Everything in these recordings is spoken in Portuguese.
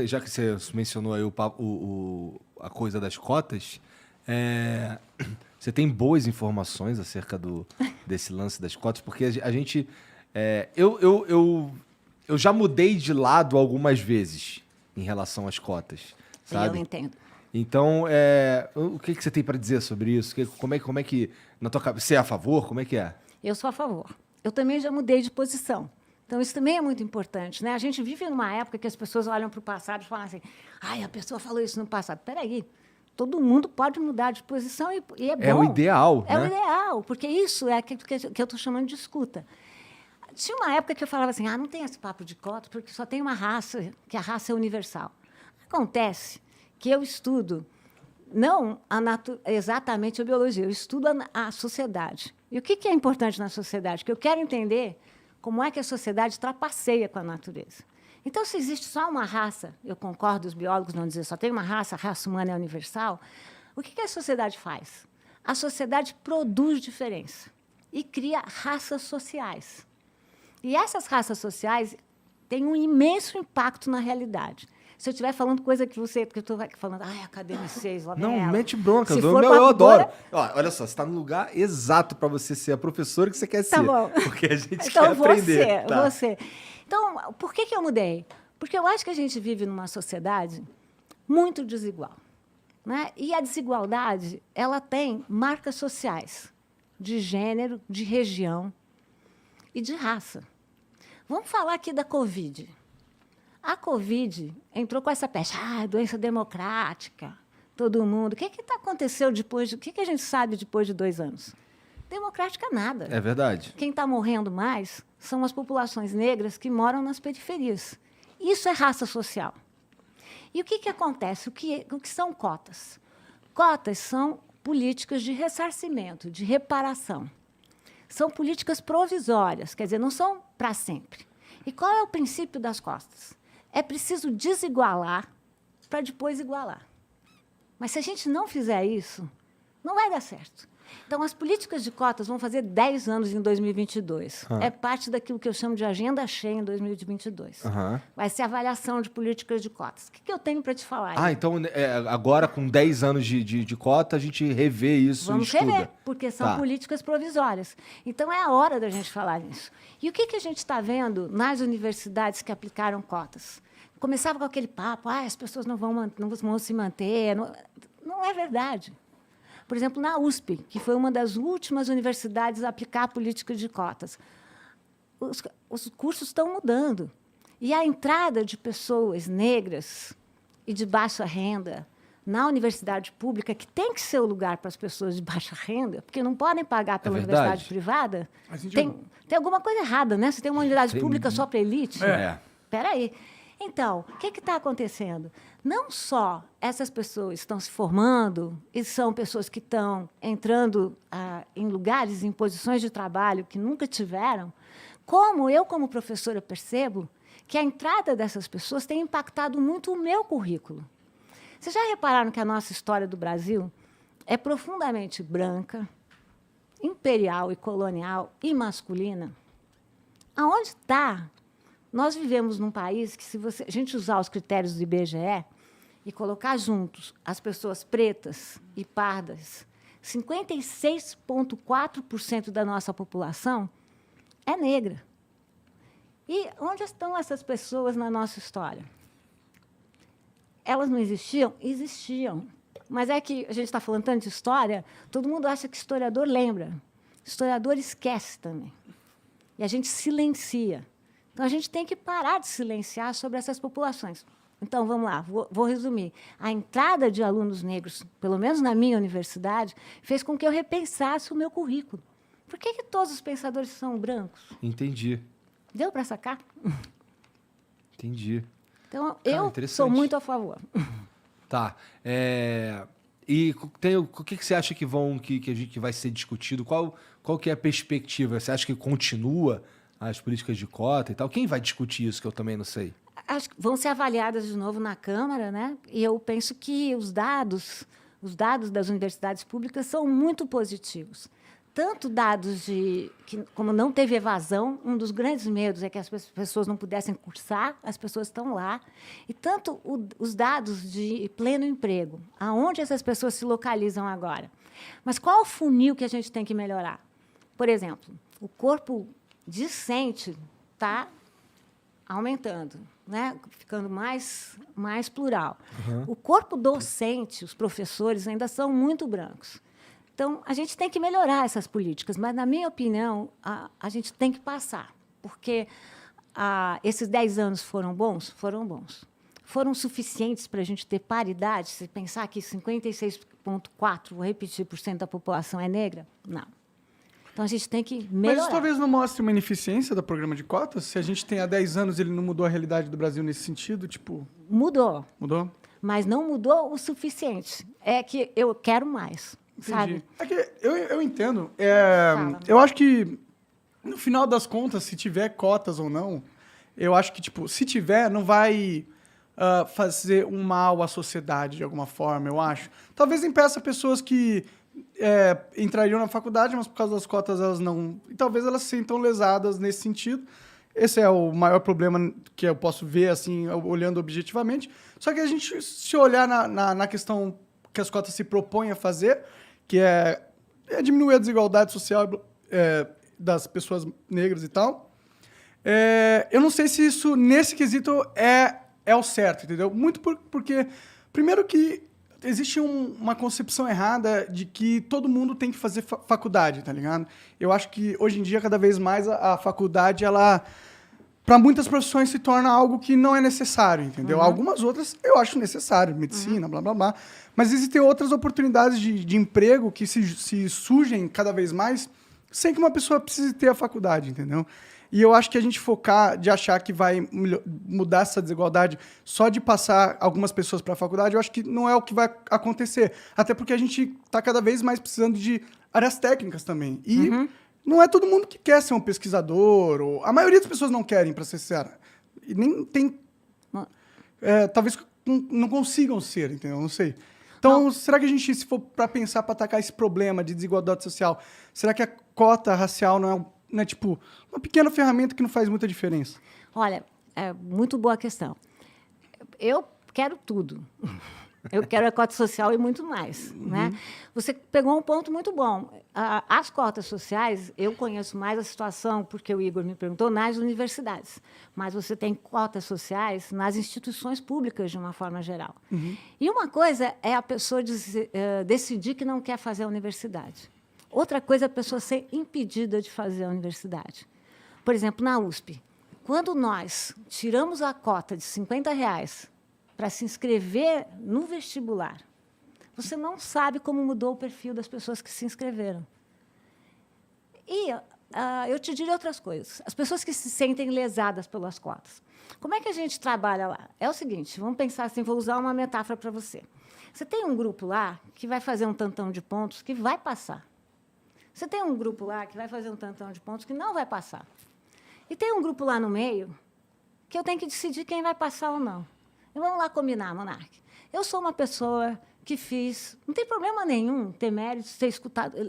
Já que você mencionou aí a coisa das cotas, você tem boas informações acerca desse lance das cotas? Porque a gente... eu já mudei de lado algumas vezes em relação às cotas, sabe? Eu entendo. Então, o que você tem para dizer sobre isso? Como é que na tua cabeça, você é a favor? Como é que é? Eu sou a favor. Eu também já mudei de posição. Então, isso também é muito importante, né? A gente vive numa época que as pessoas olham para o passado e falam assim, ai, a pessoa falou isso no passado. Espera aí, todo mundo pode mudar de posição e é bom. É o ideal, É né? o ideal, porque isso é aquilo que eu estou chamando de escuta. Tinha uma época que eu falava assim, não tem esse papo de cota, porque só tem uma raça, que a raça é universal. Acontece que eu estudo não exatamente a biologia, eu estudo a sociedade. E o que é importante na sociedade? Que eu quero entender como é que a sociedade trapaceia com a natureza. Então, se existe só uma raça, eu concordo, os biólogos não dizem só tem uma raça, a raça humana é universal, o que a sociedade faz? A sociedade produz diferença e cria raças sociais. E essas raças sociais têm um imenso impacto na realidade. Se eu estiver falando coisa que eu estou falando, academicês, lá Não, ela. mete bronca, Se eu for adoro. Olha só, você está no lugar exato para você ser a professora que você quer ser. Tá bom. Porque a gente Então, quer aprender. você. Então, por que eu mudei? Porque eu acho que a gente vive numa sociedade muito desigual. Né? E a desigualdade ela tem marcas sociais de gênero, de região e de raça. Vamos falar aqui da Covid. A Covid entrou com essa peste, doença democrática, todo mundo. O que aconteceu depois? O que a gente sabe depois de 2 anos? Democrática nada. É verdade. Quem está morrendo mais são as populações negras que moram nas periferias. Isso é raça social. E o que acontece? O que são cotas? Cotas são políticas de ressarcimento, de reparação. São políticas provisórias, quer dizer, não são para sempre. E qual é o princípio das cotas? É preciso desigualar para depois igualar. Mas se a gente não fizer isso, não vai dar certo. Então, as políticas de cotas vão fazer 10 anos em 2022. É parte daquilo que eu chamo de agenda cheia em 2022. Vai ser avaliação de políticas de cotas. O que eu tenho para te falar aí? Então, agora, com 10 anos de cota, a gente revê isso e estuda. Vamos rever, porque são políticas provisórias. Então, é a hora da gente falar nisso. E o que a gente está vendo nas universidades que aplicaram cotas? Começava com aquele papo, as pessoas não vão se manter. Não é verdade. Por exemplo, na USP, que foi uma das últimas universidades a aplicar a política de cotas, os cursos estão mudando. E a entrada de pessoas negras e de baixa renda na universidade pública, que tem que ser o lugar para as pessoas de baixa renda, porque não podem pagar pela universidade privada, tem alguma coisa errada, né? Se tem uma universidade pública só para elite. Espera aí. Então, o que está acontecendo? Não só essas pessoas estão se formando e são pessoas que estão entrando em lugares, em posições de trabalho que nunca tiveram, como eu, como professora, percebo que a entrada dessas pessoas tem impactado muito o meu currículo. Vocês já repararam que a nossa história do Brasil é profundamente branca, imperial e colonial e masculina? Aonde está? Nós vivemos num país que, se a gente usar os critérios do IBGE e colocar juntos as pessoas pretas e pardas, 56,4% da nossa população é negra. E onde estão essas pessoas na nossa história? Elas não existiam? Existiam. Mas é que a gente está falando tanto de história, todo mundo acha que historiador lembra. Historiador esquece também. E a gente silencia. Então, a gente tem que parar de silenciar sobre essas populações. Então, vamos lá, vou resumir. A entrada de alunos negros, pelo menos na minha universidade, fez com que eu repensasse o meu currículo. Por que todos os pensadores são brancos? Entendi. Deu para sacar? Entendi. Então, eu sou muito a favor. Tá. E o que você acha que vai ser discutido? Qual que é a perspectiva? Você acha que continua as políticas de cota e tal? Quem vai discutir isso, que eu também não sei? Acho que vão ser avaliadas de novo na Câmara, né? E eu penso que os dados das universidades públicas são muito positivos. tanto dados de que, como não teve evasão, um dos grandes medos é que as pessoas não pudessem cursar, as pessoas estão lá, e tanto os dados de pleno emprego, aonde essas pessoas se localizam agora. Mas qual o funil que a gente tem que melhorar? Por exemplo, o corpo discente está aumentando, né? Ficando mais plural. O corpo docente, os professores, ainda são muito brancos. Então, a gente tem que melhorar essas políticas, mas, na minha opinião, a gente tem que passar, porque esses 10 anos foram bons? Foram bons. Foram suficientes para a gente ter paridade? Se pensar que 56,4%, vou repetir, por cento da população é negra? Não. Então, a gente tem que melhorar. Mas isso talvez não mostre uma ineficiência do programa de cotas? Se a gente tem há 10 anos, ele não mudou a realidade do Brasil nesse sentido? Tipo... Mudou. Mudou? Mas não mudou o suficiente. É que eu quero mais. Entendi. Sabe? É que eu entendo. Fala. Eu acho que, no final das contas, se tiver cotas ou não, eu acho que, tipo, se tiver, não vai fazer um mal à sociedade de alguma forma, eu acho. Talvez impeça pessoas que entrariam na faculdade, mas por causa das cotas elas não... E talvez elas se sintam lesadas nesse sentido. Esse é o maior problema que eu posso ver, assim, olhando objetivamente. Só que a gente, se olhar na questão que as cotas se propõem a fazer, que é diminuir a desigualdade social das pessoas negras e tal, eu não sei se isso, nesse quesito, é o certo, entendeu? Muito porque, primeiro que existe uma concepção errada de que todo mundo tem que fazer faculdade, tá ligado? Eu acho que, hoje em dia, cada vez mais a faculdade, ela... Para muitas profissões se torna algo que não é necessário, entendeu? Algumas outras eu acho necessário, medicina, blá, blá, blá. Mas existem outras oportunidades de emprego que se surgem cada vez mais sem que uma pessoa precise ter a faculdade, entendeu? E eu acho que a gente focar de achar que vai mudar essa desigualdade só de passar algumas pessoas para a faculdade, eu acho que não é o que vai acontecer. Até porque a gente está cada vez mais precisando de áreas técnicas também. E não é todo mundo que quer ser um pesquisador. A maioria das pessoas não querem, para ser sincera. E nem tem... talvez não consigam ser, entendeu? Não sei. Então, será que a gente, se for para pensar, para atacar esse problema de desigualdade social, será que a cota racial não é tipo, uma pequena ferramenta que não faz muita diferença? Olha, é muito boa a questão. Eu quero tudo. Eu quero a cota social e muito mais. Né? Você pegou um ponto muito bom. As cotas sociais, eu conheço mais a situação, porque o Igor me perguntou, nas universidades. Mas você tem cotas sociais nas instituições públicas, de uma forma geral. E uma coisa é a pessoa decidir que não quer fazer a universidade. Outra coisa é a pessoa ser impedida de fazer a universidade. Por exemplo, na USP, quando nós tiramos a cota de R$50 para se inscrever no vestibular, você não sabe como mudou o perfil das pessoas que se inscreveram. E eu te diria outras coisas. As pessoas que se sentem lesadas pelas cotas. Como é que a gente trabalha lá? É o seguinte, vamos pensar assim, vou usar uma metáfora para você. Você tem um grupo lá que vai fazer um tantão de pontos que vai passar. Você tem um grupo lá que vai fazer um tantão de pontos que não vai passar. E tem um grupo lá no meio que eu tenho que decidir quem vai passar ou não. E vamos lá combinar, Monark. Eu sou uma pessoa que fiz... Não tem problema nenhum ter mérito de ter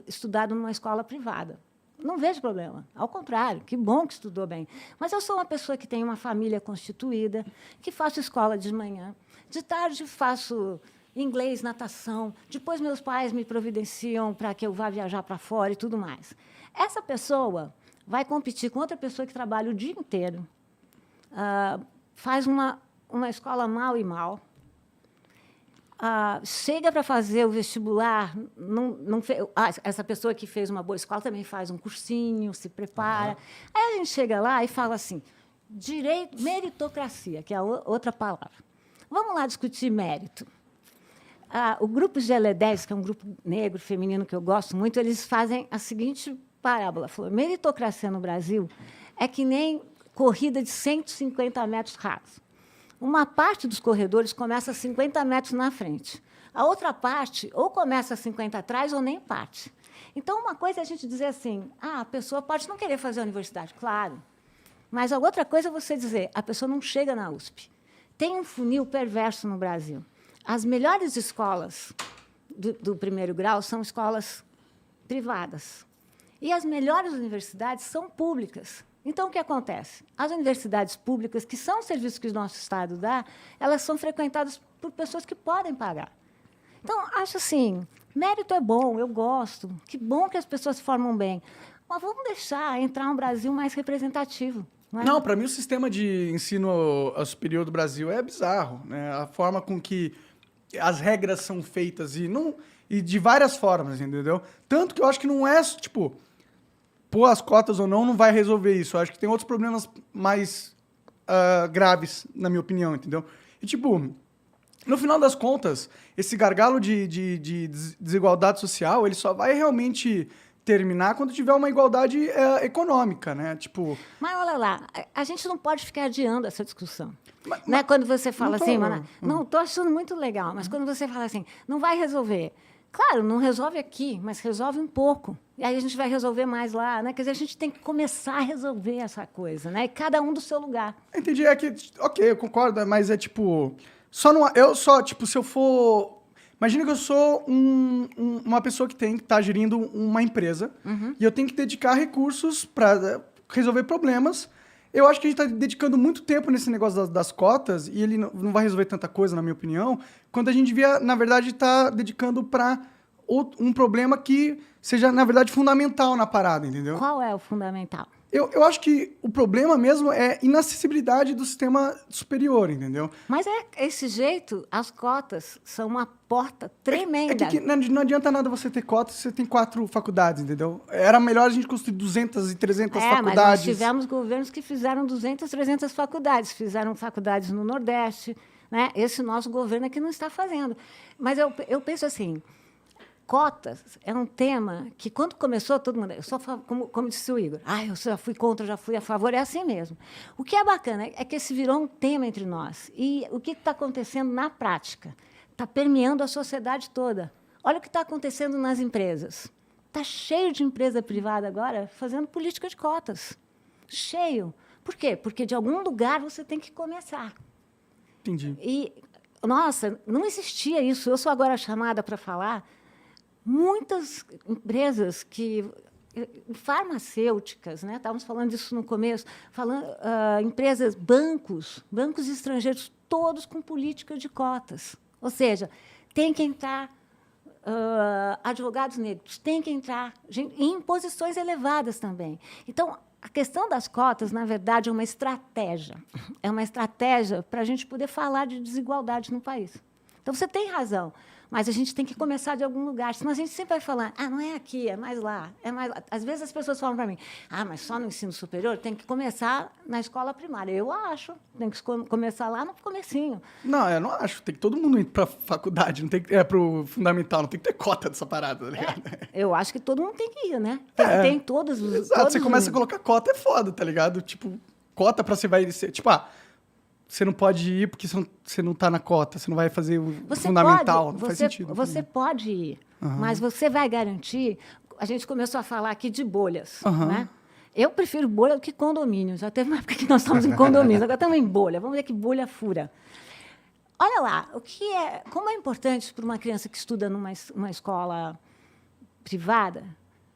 estudado numa escola privada. Não vejo problema. Ao contrário, que bom que estudou bem. Mas eu sou uma pessoa que tem uma família constituída, que faço escola de manhã, de tarde faço inglês, natação, depois meus pais me providenciam para que eu vá viajar para fora e tudo mais. Essa pessoa vai competir com outra pessoa que trabalha o dia inteiro, faz uma escola mal e mal, chega para fazer o vestibular, essa pessoa que fez uma boa escola também faz um cursinho, se prepara. Aí a gente chega lá e fala assim, direito, meritocracia, que é outra palavra. Vamos lá discutir mérito. O grupo GL10, que é um grupo negro, feminino, que eu gosto muito, eles fazem a seguinte parábola. Falou, meritocracia no Brasil é que nem corrida de 150 metros rasos. Uma parte dos corredores começa a 50 metros na frente. A outra parte ou começa a 50 atrás ou nem parte. Então, uma coisa é a gente dizer assim, a pessoa pode não querer fazer a universidade, claro. Mas a outra coisa é você dizer, a pessoa não chega na USP. Tem um funil perverso no Brasil. As melhores escolas do primeiro grau são escolas privadas. E as melhores universidades são públicas. Então, o que acontece? As universidades públicas, que são serviços que o nosso Estado dá, elas são frequentadas por pessoas que podem pagar. Então, acho assim, mérito é bom, eu gosto, que bom que as pessoas se formam bem, mas vamos deixar entrar um Brasil mais representativo. Não, para mim o sistema de ensino superior do Brasil é bizarro, né? A forma com que as regras são feitas e de várias formas, entendeu? Tanto que eu acho que não é, tipo, pôr as cotas ou não vai resolver isso. Eu acho que tem outros problemas mais graves, na minha opinião, entendeu? E, tipo, no final das contas, esse gargalo de desigualdade social, ele só vai realmente terminar quando tiver uma igualdade econômica, né? Tipo... Mas olha lá, a gente não pode ficar adiando essa discussão. Né? Quando você fala assim, não, estou achando muito legal, mas quando você fala assim, não vai resolver. Claro, não resolve aqui, mas resolve um pouco. E aí a gente vai resolver mais lá, né? Quer dizer, a gente tem que começar a resolver essa coisa, né? E cada um do seu lugar. Entendi, é que, ok, eu concordo, mas é tipo... tipo, se eu for... Imagina que eu sou uma pessoa que tá gerindo uma empresa e eu tenho que dedicar recursos para resolver problemas. Eu acho que a gente está dedicando muito tempo nesse negócio das cotas e ele não vai resolver tanta coisa, na minha opinião, quando a gente devia, na verdade, estar dedicando para um problema que seja, na verdade, fundamental na parada, entendeu? Qual é o fundamental? Eu acho que o problema mesmo é inacessibilidade do sistema superior, entendeu? Mas esse jeito, as cotas são uma porta tremenda. É que não adianta nada você ter cotas se você tem 4 faculdades, entendeu? Era melhor a gente construir 200 e 300 faculdades. Mas nós tivemos governos que fizeram 200, 300 faculdades. Fizeram faculdades no Nordeste, né? Esse nosso governo é que não está fazendo. Mas eu penso assim... Cotas é um tema que, quando começou, todo mundo... Como disse o Igor, eu já fui contra, já fui a favor, é assim mesmo. O que é bacana é que esse virou um tema entre nós. E o que está acontecendo na prática? Está permeando a sociedade toda. Olha o que está acontecendo nas empresas. Está cheio de empresa privada agora fazendo política de cotas. Cheio. Por quê? Porque, de algum lugar, você tem que começar. Entendi. E, nossa, não existia isso. Eu sou agora chamada para falar... Muitas empresas farmacêuticas, né? Estávamos falando disso no começo, empresas, bancos estrangeiros, todos com política de cotas. Ou seja, tem que entrar advogados negros, tem que entrar em posições elevadas também. Então, a questão das cotas, na verdade, é uma estratégia. É uma estratégia para a gente poder falar de desigualdade no país. Então, você tem razão. Mas a gente tem que começar de algum lugar, senão a gente sempre vai falar, não é aqui, é mais lá, é mais lá. Às vezes as pessoas falam para mim, mas só no ensino superior tem que começar na escola primária. Eu acho, tem que começar lá no comecinho. Não, eu não acho, tem que todo mundo ir para a faculdade, não tem que para o fundamental, não tem que ter cota dessa parada, tá ligado? Eu acho que todo mundo tem que ir, né? Tem todos os... Exato, todos você começa a colocar cota, é foda, tá ligado? Tipo, cota para você vai ser, tipo, você não pode ir porque você não está na cota, você não vai fazer o fundamental, não faz sentido. Você pode ir, mas você vai garantir... A gente começou a falar aqui de bolhas, né? Eu prefiro bolha do que condomínio. Já teve uma época que nós estávamos em condomínio, agora estamos em bolha. Vamos ver que bolha fura. Olha lá, como é importante para uma criança que estuda numa escola privada,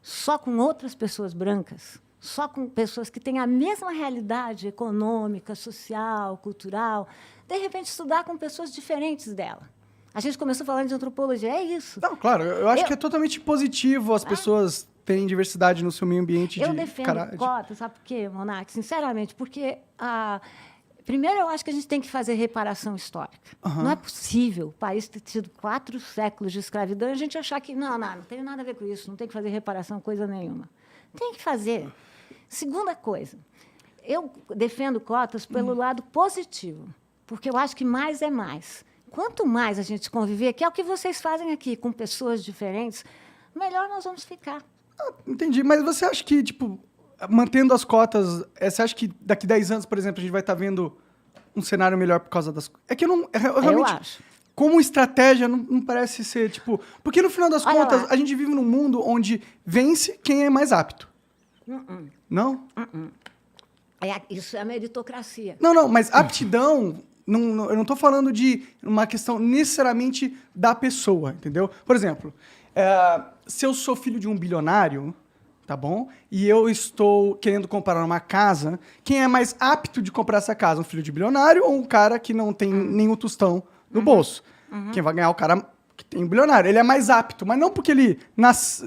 só com outras pessoas brancas, só com pessoas que têm a mesma realidade econômica, social, cultural, de repente estudar com pessoas diferentes dela. A gente começou falando de antropologia, é isso. Não, claro, eu acho que é totalmente positivo as pessoas terem diversidade no seu meio ambiente. Eu defendo cotas, sabe por quê, Monark? Sinceramente, porque... Primeiro, eu acho que a gente tem que fazer reparação histórica. Não é possível o país ter tido 4 séculos de escravidão e a gente achar que não tem nada a ver com isso, não tem que fazer reparação coisa nenhuma. Tem que fazer. Segunda coisa, eu defendo cotas pelo lado positivo, porque eu acho que mais é mais. Quanto mais a gente conviver, que é o que vocês fazem aqui, com pessoas diferentes, melhor nós vamos ficar. Entendi, mas você acha que, tipo, mantendo as cotas, você acha que daqui 10 anos, por exemplo, a gente vai estar vendo um cenário melhor por causa das... É que eu realmente... Eu acho. Como estratégia, não parece ser, tipo... Porque, no final das contas, a gente vive num mundo onde vence quem é mais apto. Não? Isso é a meritocracia. Não, mas aptidão... eu não estou falando de uma questão necessariamente da pessoa, entendeu? Por exemplo, se eu sou filho de um bilionário... tá bom? E eu estou querendo comprar uma casa, quem é mais apto de comprar essa casa? Um filho de bilionário ou um cara que não tem nenhum tostão no bolso? Quem vai ganhar é o cara que tem bilionário. Ele é mais apto, mas não porque ele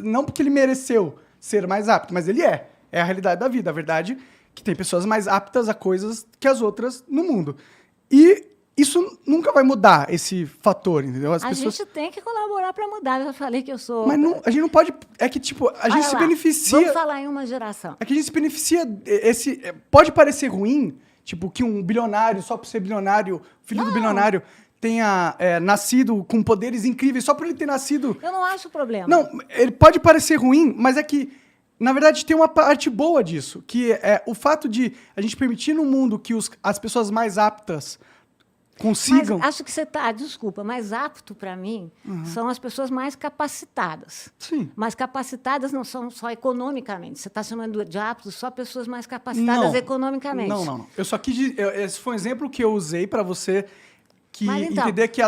não porque ele mereceu ser mais apto, mas ele é. É a realidade da vida. A verdade é que tem pessoas mais aptas a coisas que as outras no mundo. E isso nunca vai mudar, esse fator, entendeu? As pessoas... gente tem que colaborar para mudar. Eu já falei que eu sou... Mas não, a gente não pode... É que, tipo, a gente se beneficia... Vamos falar em uma geração. É que a gente se beneficia... Pode parecer ruim, tipo, que um bilionário, só por ser bilionário, filho do bilionário, tenha nascido com poderes incríveis, só por ele ter nascido... Eu não acho problema. Não, ele pode parecer ruim, mas é que, na verdade, tem uma parte boa disso, que é o fato de a gente permitir no mundo que as pessoas mais aptas consigam... Mas acho que você está... Desculpa, mais apto para mim são as pessoas mais capacitadas. Sim. Mas capacitadas não são só economicamente. Você está chamando de aptos só pessoas mais capacitadas economicamente. Não. Eu só quis... Esse foi um exemplo que eu usei para você Mas, então, entender que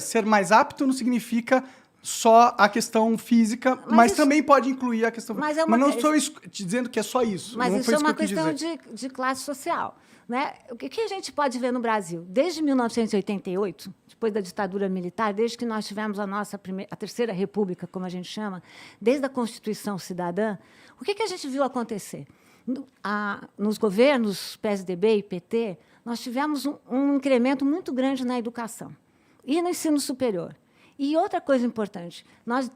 ser mais apto não significa só a questão física, mas isso, também pode incluir a questão... Mas não estou te dizendo que é só isso. Mas não isso foi é isso uma que eu quis questão dizer. de classe social. Né? O que a gente pode ver no Brasil? Desde 1988, depois da ditadura militar, desde que nós tivemos a Terceira República, como a gente chama, desde a Constituição Cidadã, o que a gente viu acontecer? Nos governos PSDB e PT, nós tivemos um incremento muito grande na educação e no ensino superior. E outra coisa importante, nós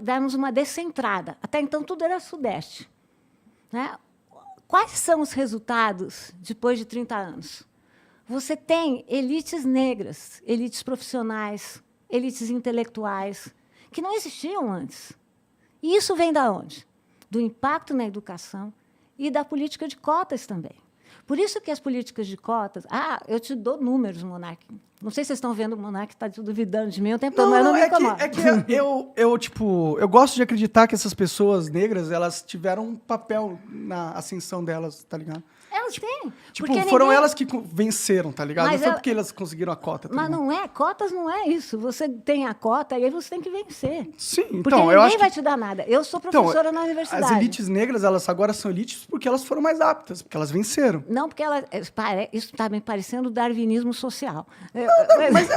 demos uma descentrada. Até então, tudo era Sudeste. Né? Quais são os resultados depois de 30 anos? Você tem elites negras, elites profissionais, elites intelectuais, que não existiam antes. E isso vem da onde? Do impacto na educação e da política de cotas também. Por isso que as políticas de cotas... eu te dou números, Monark. Não sei se vocês estão vendo, o Monark está duvidando de mim o tempo todo, mas não me incomoda. Eu gosto de acreditar que essas pessoas negras, elas tiveram um papel na ascensão delas, tá ligado? Elas têm. Tipo, foram elas que venceram, tá ligado? Mas não foi porque elas conseguiram a cota. Tá mas ligado? não é, cotas não é isso. Você tem a cota e aí você tem que vencer. Sim, porque então, ninguém eu acho vai que... te dar nada. Eu sou professora na universidade. As elites negras, elas agora são elites porque elas foram mais aptas, porque elas venceram. Não, porque isso está me parecendo darwinismo social.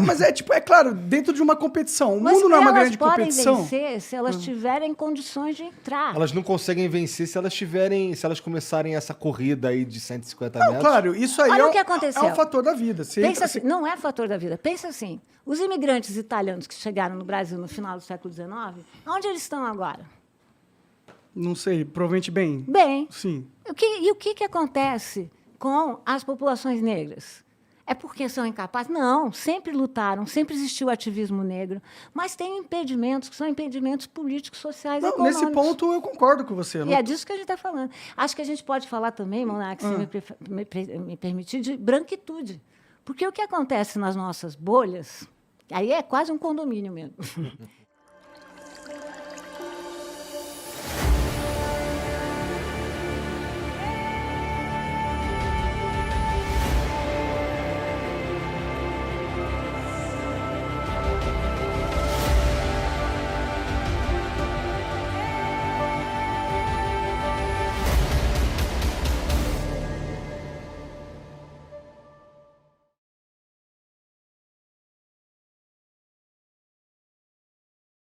Mas é claro, dentro de uma competição. O mundo não é uma grande competição. Elas podem vencer se elas tiverem condições de entrar. Elas não conseguem vencer se elas começarem essa corrida aí de 150 Não, metros. claro, isso aí Olha o que aconteceu. é um fator da vida. Pensa não é fator da vida. Pensa assim, os imigrantes italianos que chegaram no Brasil no final do século XIX, onde eles estão agora? Não sei, provavelmente bem. Bem. Sim. E o que acontece com as populações negras? É porque são incapazes? Não, sempre lutaram, sempre existiu ativismo negro, mas tem impedimentos que são impedimentos políticos, sociais e econômicos. Nesse ponto, eu concordo com você. E é disso que a gente está falando. Acho que a gente pode falar também, Monark, se me permitir, de branquitude. Porque o que acontece nas nossas bolhas, aí é quase um condomínio mesmo.